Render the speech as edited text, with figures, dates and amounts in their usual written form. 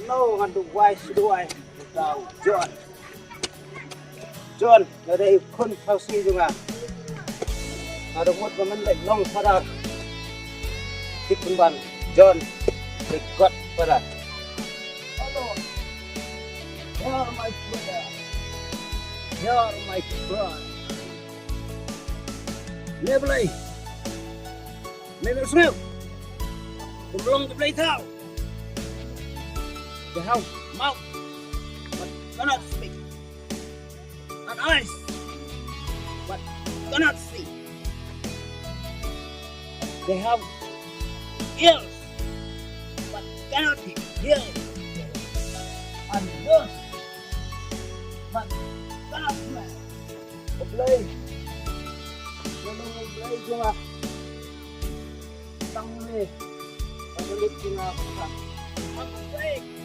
nô ngăn duwai tao John ở đây Khun thao si rồi à ada một cái mình đánh long pada tiếp ban John dekat pada hello you're my brother you're my brother Neblay Neblay smell belum play thao the house mouth but cannot speak and eyes but cannot see. They have ears but cannot hear, and nose but cannot smell. Oblay, oblay cuma tang ni, pagkalit cuma oblay.